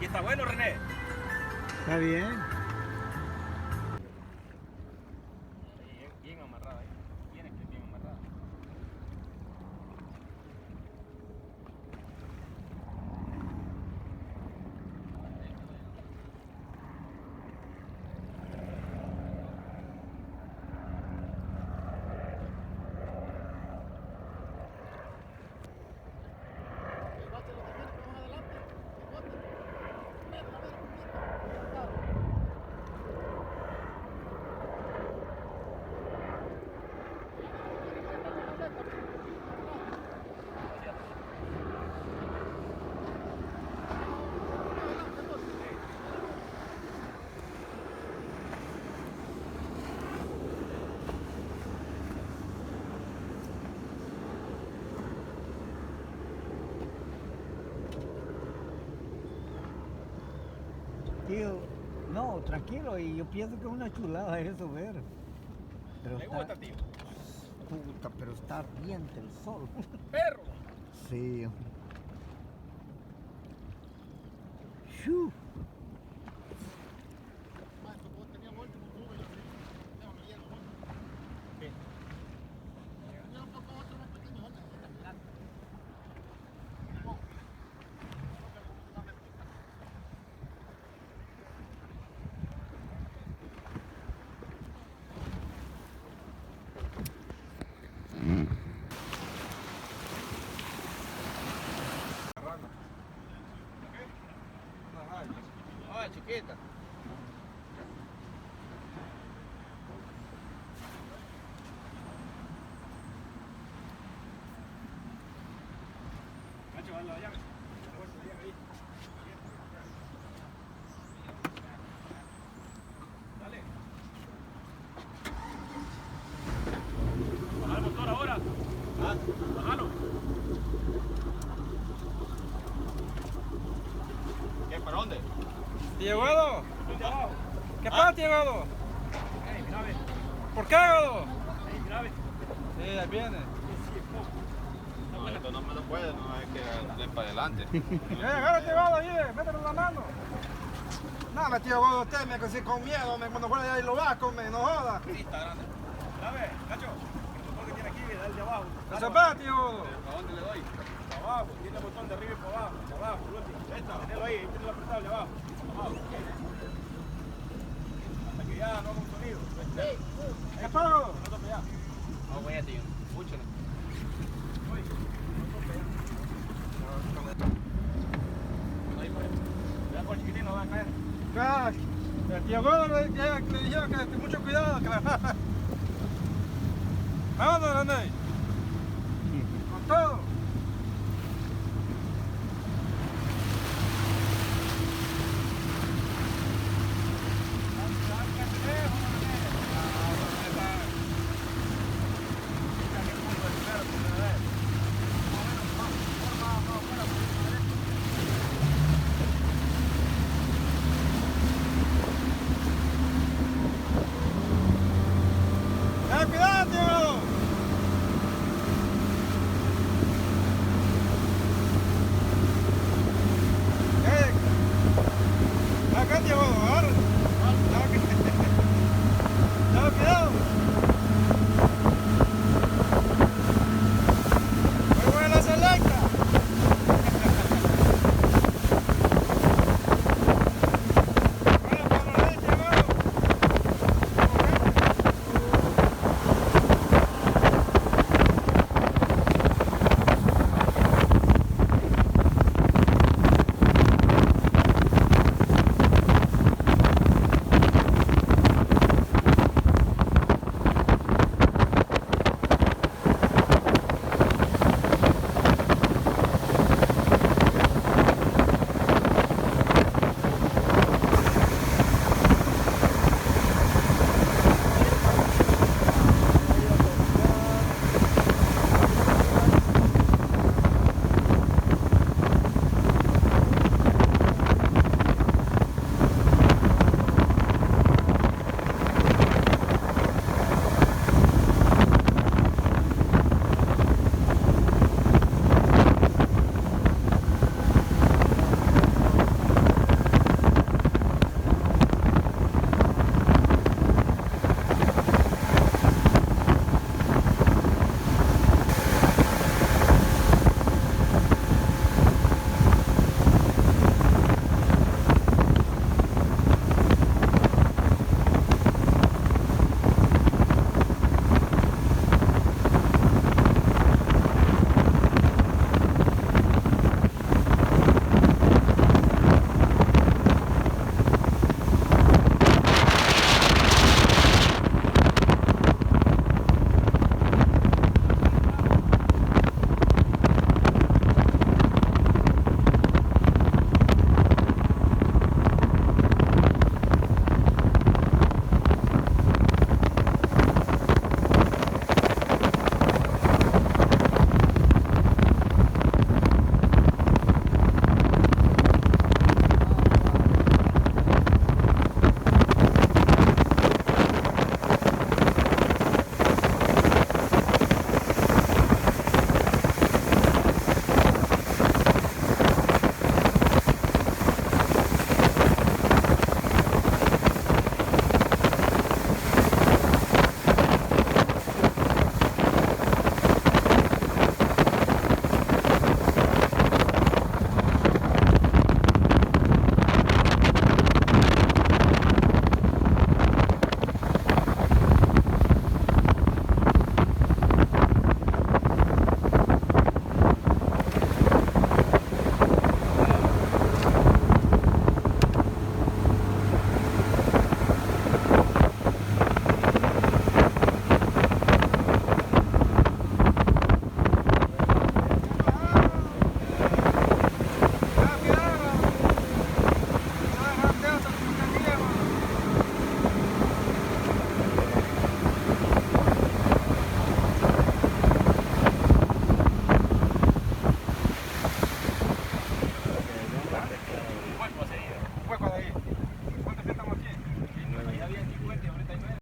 está bueno, René. Está bien. Bien amarrada, bien amarrada. Tío, no, tranquilo, y yo pienso que es una chulada eso ver. Pero ¿Le gusta, tío? puta, pero está ardiente el sol. ¡Perro! Sí. Shoo. Ay, chiquita. Nacho, dale la llave. Dale. Baja el motor ahora. ¿Ah? Bájalo. ¿Qué? ¿Para dónde? Tío Eduardo, ¿qué pasa, tío Eduardo? Ey, mira, ve. ¿Por qué, Eduardo? Ey, mira, ve. Sí, ahí viene. No, esto no me lo puede, no es que den para adelante. Agarra, tío Eduardo, ahí, mételo en la mano. No, tío Eduardo, usted me así con miedo, cuando fuera allá y lo vasco, no joda. Sí, está grande. Mira, ve, Nacho, el botón que tiene aquí, dale de abajo. No se va, tío Eduardo. ¿A dónde le doy? Para abajo, tiene el botón de arriba y para abajo, el último. Tenelo ahí, tenelo apretado de abajo. Abajo. Hasta que ya no haga un sonido. ¿Qué pasa, Eduardo? No tope ya. No, voy a tío. Escúchalo. Oye, no tope ya. Ahí pues. Ya por chiquitín no va a caer. El tío Eduardo le dijeron que mucho cuidado, que la... Vámonos, René.